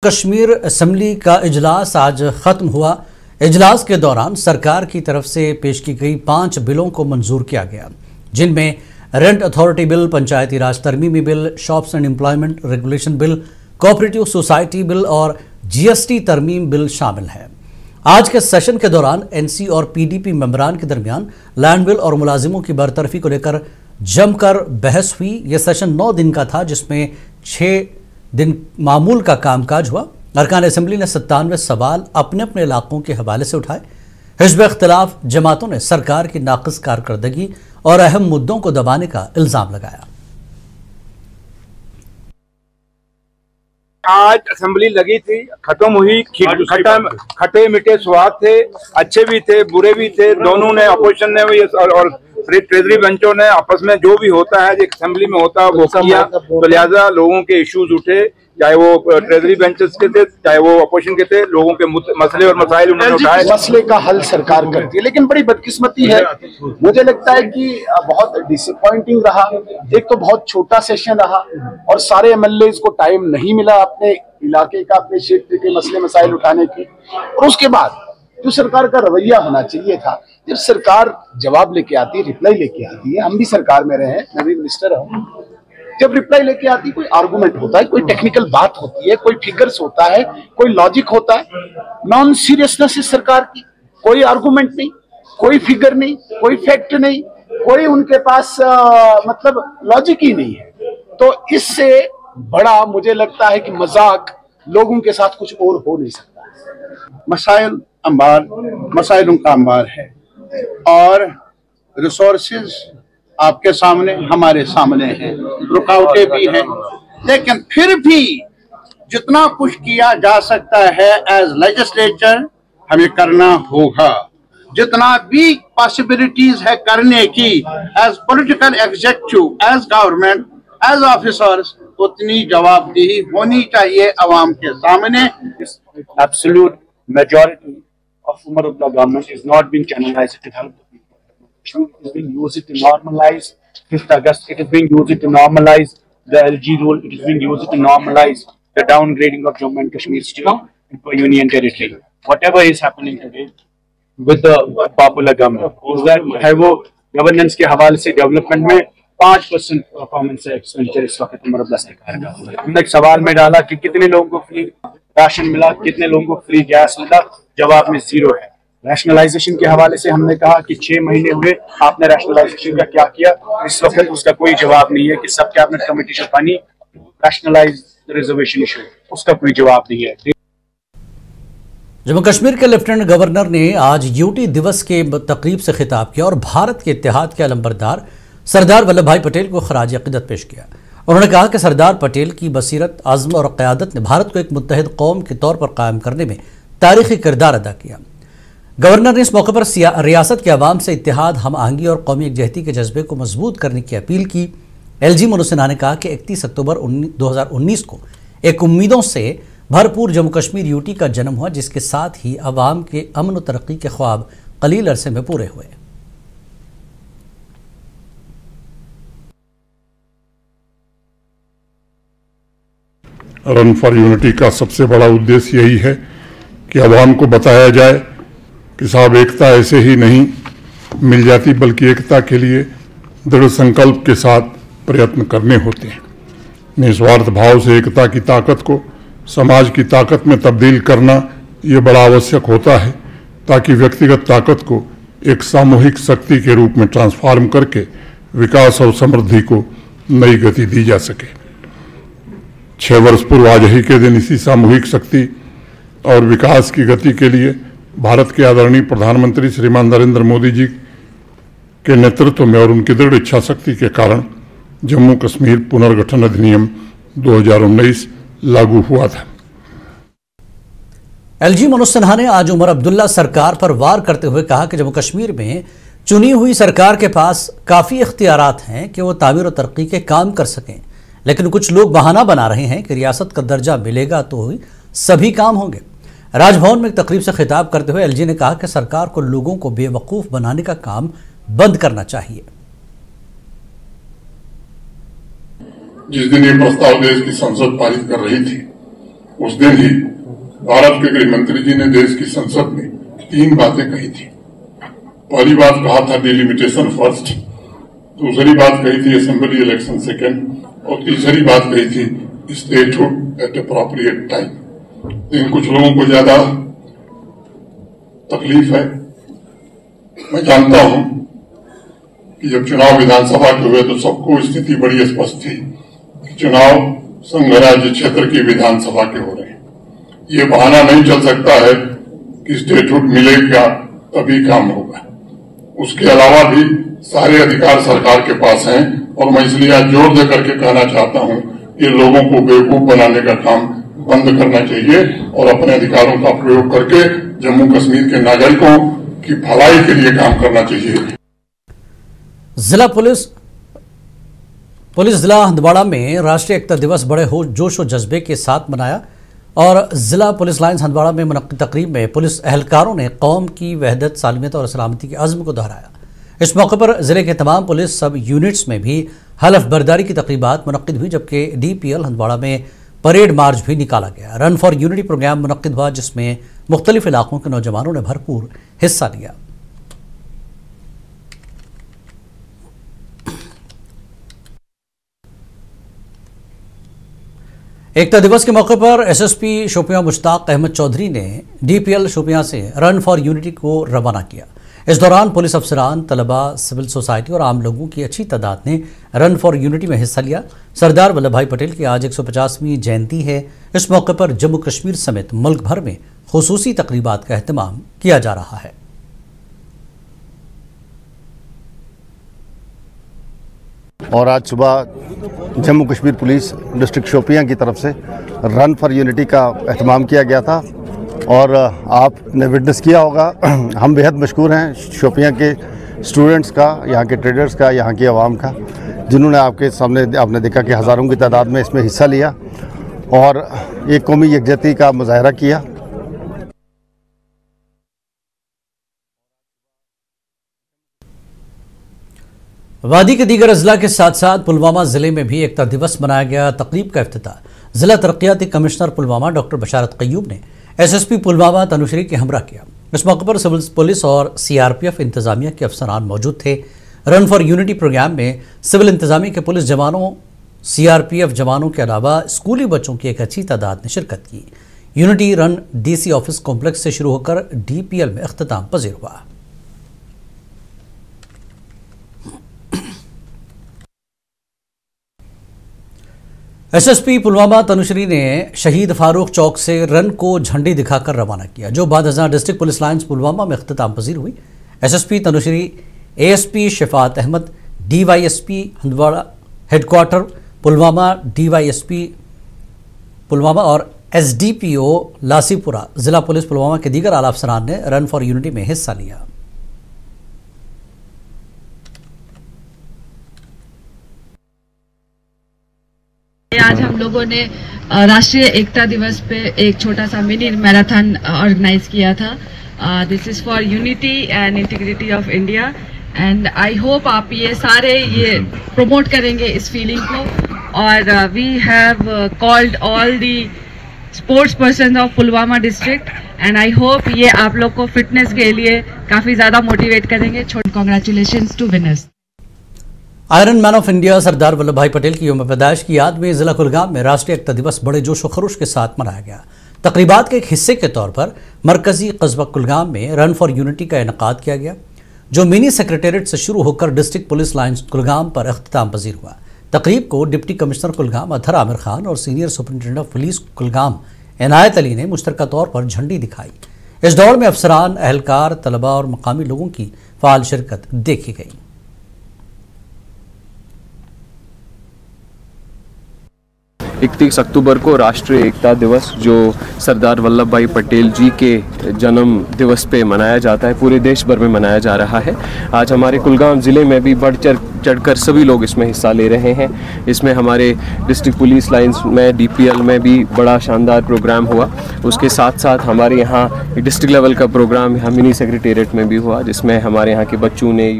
Kashmir assembly का इजलास आज खत्म हुआ। इजलास के दौरान सरकार की तरफ से पेश की गई 5 बिलों को मंजूर किया गया, जिनमें rent authority bill, Panchayati Raj तरमीमी bill, shops and employment regulation bill, cooperative society bill और जीएसटी तरमीम बिल शामिल है। आज के सेशन के दौरान एनसी और पीडीपी मेंबरान के दरमियान लैंड बिल और मुलाजिमों की बरतरफी को लेकर जमकर बहस हुई। यह सेशन 9 दिन का था, जिसमें 6 दिन मामूल का कामकाज हुआ। अरकान असेंबली ने 97 सवाल अपने अपने इलाकों के हवाले से उठाए। हिज़्ब इख्तिलाफ जमातों ने सरकार की नाक़िस कारकर्दगी और अहम मुद्दों को दबाने का इल्जाम लगाया। आज असेंबली लगी थी, खत्म हुई, खट्टे मीठे स्वाद थे, अच्छे भी थे, बुरे भी थे। दोनों ने, अपोजिशन ने और ट्रेजरी बेंचों ने आपस में जो भी होता है, जो असेंबली में होता है वो किया। तो लिहाजा लोगों के इश्यूज उठे, चाहे वो ट्रेजरी बेंचेस के थे, चाहे वो अपोजिशन के थे। लोगों के मसले और मसाइल उन्होंने उठाए। मसले का हल सरकार करती है, लेकिन बड़ी बदकिस्मती है, मुझे लगता है कि बहुत डिसअपॉइंटिंग रहा। एक तो बहुत छोटा सेशन रहा और सारे एमएलए को टाइम नहीं मिला अपने इलाके का, अपने क्षेत्र के मसले मसाइल उठाने की। और उसके बाद जो सरकार का रवैया होना चाहिए था, जब सरकार जवाब लेके आती है, रिप्लाई लेके आती है, हम भी सरकार में रहे हैं, मैं भी मिनिस्टर हूँ, जब रिप्लाई लेके आती है, कोई आर्गुमेंट होता है, कोई टेक्निकल बात होती है, कोई फिगर्स होता है, कोई लॉजिक होता है। नॉन सीरियसनेस इस सरकार की, कोई आर्गुमेंट नहीं, कोई फिगर नहीं, कोई फैक्ट नहीं, कोई उनके पास मतलब लॉजिक ही नहीं है। तो इससे बड़ा मुझे लगता है कि मजाक लोगों के साथ कुछ और हो नहीं सकता। मसाइलों का अंबार है और रिसोर्सेज आपके सामने, हमारे सामने हैं, रुकावटें भी हैं, लेकिन फिर भी जितना कुछ किया जा सकता है एज लेजिस्लेचर हमें करना होगा। जितना भी पॉसिबिलिटीज है करने की as political executive, as government, as officers, उतनी जवाबदेही होनी चाहिए अवाम के सामने। Absolute majority of Umar Abdullah government is not being channelized to help the people. It is being used to normalize 5th August. It is being used to normalize the LG rule. It is being used to normalize the downgrading of Jammu and Kashmir state into a union territory. Whatever is happening today with the popular government is that है वो governance के हवाले से development में 5% performance expenditure इस वक्त उमर अब्दुल्ला सरकार का। हमने एक सवाल में डाला कि कितने लोगों को फ्री राशन मिला, कितने लोगों को फ्री गैस मिला, जवाब में 0 है। रैशनलाइजेशन के हवाले से हमने कहा कि 6 महीने हुए, आपने रैशनलाइजेशन का क्या किया? इस वक्त उसका कोई जवाब नहीं है कि सब कैबिनेट कमेटी से पानी रैशनलाइज रिजर्वेशन इशू, उसका कोई जवाब नहीं है। जम्मू कश्मीर के लेफ्टिनेंट गवर्नर ने आज यूटी दिवस के तकरीब से खिताब किया और भारत के इत्तेहाद के अलंबरदार सरदार वल्लभ भाई पटेल को खराज अक़ीदत पेश किया। उन्होंने कहा कि सरदार पटेल की बसीरत, आज़म और क़यादत ने भारत को एक मुत्तहिद कौम के तौर पर कायम करने में तारीख़ी किरदार अदा किया। गवर्नर ने इस मौके पर रियासत के अवाम से इत्तेहाद, हम आहंगी और कौमी यकजहती के जज्बे को मजबूत करने की अपील की। LG मनोज सिन्हा ने कहा कि 31 अक्टूबर 2019 को एक उम्मीदों से भरपूर जम्मू कश्मीर यूटी का जन्म हुआ, जिसके साथ ही अवाम के अमन और तरक्की के ख्वाब कलील अरसे में पूरे हुए। रन फॉर यूनिटी का सबसे बड़ा उद्देश्य यही है कि अवाम को बताया जाए कि साहब एकता ऐसे ही नहीं मिल जाती, बल्कि एकता के लिए दृढ़ संकल्प के साथ प्रयत्न करने होते हैं। निस्वार्थ भाव से एकता की ताकत को समाज की ताकत में तब्दील करना ये बड़ा आवश्यक होता है, ताकि व्यक्तिगत ताकत को एक सामूहिक शक्ति के रूप में ट्रांसफॉर्म करके विकास और समृद्धि को नई गति दी जा सके। 6 वर्ष पूर्व आज ही के दिन इसी सामूहिक शक्ति और विकास की गति के लिए भारत के आदरणीय प्रधानमंत्री श्रीमान नरेंद्र मोदी जी के नेतृत्व में और उनकी दृढ़ इच्छा शक्ति के कारण जम्मू कश्मीर पुनर्गठन अधिनियम 2019 लागू हुआ था। LG मनोज सिन्हा ने आज उमर अब्दुल्ला सरकार पर वार करते हुए कहा कि जम्मू कश्मीर में चुनी हुई सरकार के पास काफ़ी इख्तियारात हैं कि वो तामीर और तरक्की के काम कर सकें, लेकिन कुछ लोग बहाना बना रहे हैं कि रियासत का दर्जा मिलेगा तो ही सभी काम होंगे। राजभवन में एक तकरीब से खिताब करते हुए LG ने कहा कि सरकार को लोगों को बेवकूफ़ बनाने का काम बंद करना चाहिए। जिस दिन ये प्रस्ताव देश की संसद पारित कर रही थी, उस दिन ही भारत के गृह मंत्री जी ने देश की संसद में 3 बातें कही थी। पहली बात कहा था डिलिमिटेशन फर्स्ट, दूसरी बात कही थी असेंबली इलेक्शन सेकेंड, और तीसरी बात कही थी स्टेटहुड एट अप्रोप्रिएट टाइम। लेकिन कुछ लोगों को ज्यादा तकलीफ है। मैं जानता हूं कि जब चुनाव विधानसभा के हुए तो सबको स्थिति बड़ी स्पष्ट थी कि चुनाव संघ राज्य क्षेत्र की विधानसभा के हो रहे हैं। ये बहाना नहीं चल सकता है कि स्टेटहुड मिलेगा तभी काम होगा। उसके अलावा भी सारे अधिकार सरकार के पास हैं, और मैं इसलिए आज जोर दे करके कहना चाहता हूं कि लोगों को बेवकूफ बनाने का काम बंद करना चाहिए और अपने अधिकारों का प्रयोग करके जम्मू कश्मीर के नागरिकों की भलाई के लिए काम करना चाहिए। जिला पुलिस जिला हंदवाड़ा में राष्ट्रीय एकता दिवस बड़े जोश और जज्बे के साथ मनाया, और जिला पुलिस लाइन्स हंदवाड़ा में मुनक्किद तकरीब में पुलिस एहलकारों ने कौम की वहदत, सालमियत और सलामती के अज़्म को दोहराया। इस मौके पर जिले के तमाम पुलिस सब यूनिट्स में भी हलफ बर्दारी की तकरीबात मुनक्किद हुई, जबकि DPL हंदवाड़ा में परेड मार्च भी निकाला गया। रन फॉर यूनिटी प्रोग्राम मुनक्किद हुआ, जिसमें मुख्तलिफ इलाकों के नौजवानों ने भरपूर हिस्सा लिया। एकता दिवस के मौके पर SSP शोपियां मुश्ताक अहमद चौधरी ने DPL शोपियां से रन फॉर यूनिटी को रवाना किया। इस दौरान पुलिस अफसरान, तलबा, सिविल सोसाइटी और आम लोगों की अच्छी तादाद ने रन फॉर यूनिटी में हिस्सा लिया। सरदार वल्लभ भाई पटेल की आज 150वीं जयंती है। इस मौके पर जम्मू कश्मीर समेत मुल्क भर में खुसूसी तकरीबात का एहतमाम किया जा रहा है। और आज सुबह जम्मू कश्मीर पुलिस डिस्ट्रिक्ट शोपियां की तरफ से रन फॉर यूनिटी का एहतमाम किया गया था, और आपने विटनेस किया होगा। हम बेहद मशकूर हैं शोपियां के स्टूडेंट्स का, यहाँ के ट्रेडर्स का, यहाँ की आवाम का, जिन्होंने आपके सामने आपने देखा कि हज़ारों की तादाद में इसमें हिस्सा लिया और एक कौमी यकजहती का मुजाहरा किया। वादी के दीगर अजला के साथ साथ पुलवामा जिले में भी एकता दिवस मनाया गया। तकरीब का इफ्तिताह जिला तरक्याती कमिश्नर पुलवामा डॉक्टर बशारत कयूब ने SSP पुलवामा तनुश्री के हमरा किया। इस मौके पर सिविल पुलिस और CRPF इंतजामिया के अफसरान मौजूद थे। रन फॉर यूनिटी प्रोग्राम में सिविल इंतजामिया के पुलिस जवानों, CRPF जवानों के अलावा स्कूली बच्चों की एक अच्छी तादाद ने शिरकत की। Unity run DC office complex से शुरू होकर DPL में अख्तिताम पजीर हुआ। SSP पुलवामा तनुश्री ने शहीद फारूक चौक से रन को झंडी दिखाकर रवाना किया, जो बाद अज़ां डिस्ट्रिक्ट पुलिस लाइन्स पुलवामा में अख्तिताम पजीर हुई। SSP Tanushree, ASP Shifat Ahmad, DYSP Handwara headquarter Pulwama, DYSP Pulwama और SDPO लासीपुरा जिला पुलिस पुलवामा के दीगर आला अफसरान ने रन फॉर यूनिटी में हिस्सा लिया। आज हम लोगों ने राष्ट्रीय एकता दिवस पे एक छोटा सा मिनी मैराथन ऑर्गेनाइज किया था। This is for unity and integrity of India, and I hope आप ये सारे ये प्रमोट करेंगे इस फीलिंग को। और we have called all the sports person of Pulwama district, and I hope ये आप लोग को फिटनेस के लिए काफी ज्यादा मोटिवेट करेंगे। Congratulations to winners. Iron man of India Sardar Vallabh Bhai Patel की यौम पैदाइश की याद में जिला कुलगाम में राष्ट्रीय एकता दिवस बड़े जोश व खरोश के साथ मनाया गया। तकरीबात के एक हिस्से के तौर पर मरकजी कस्बा कुलगाम में रन फॉर यूनिटी का इनेकाद किया गया, जो मिनी सेक्रेटेरिएट से शुरू होकर डिस्ट्रिक्ट पुलिस लाइन्स कुलगाम पर अख्तिताम पजीर हुआ। तकरीब को डिप्टी कमिश्नर कुलगाम अतहर आमिर खान और senior superintendent of police Kulgam Inayat Ali ने मुश्तरका तौर पर झंडी दिखाई। इस दौड़ में अफसरान, अहलकार, तलबा और मकामी लोगों की फाल शिरकत देखी गई। 31 अक्टूबर को राष्ट्रीय एकता दिवस जो सरदार वल्लभ भाई पटेल जी के जन्म दिवस पे मनाया जाता है, पूरे देश भर में मनाया जा रहा है। आज हमारे कुलगाम ज़िले में भी बढ़ चढ़कर सभी लोग इसमें हिस्सा ले रहे हैं। इसमें हमारे डिस्ट्रिक्ट पुलिस लाइंस में DPL में भी बड़ा शानदार प्रोग्राम हुआ। उसके साथ साथ हमारे यहाँ डिस्ट्रिक्ट लेवल का प्रोग्राम यहाँ मिनी सेक्रेटेरिएट में भी हुआ, जिसमें हमारे यहाँ के बच्चों ने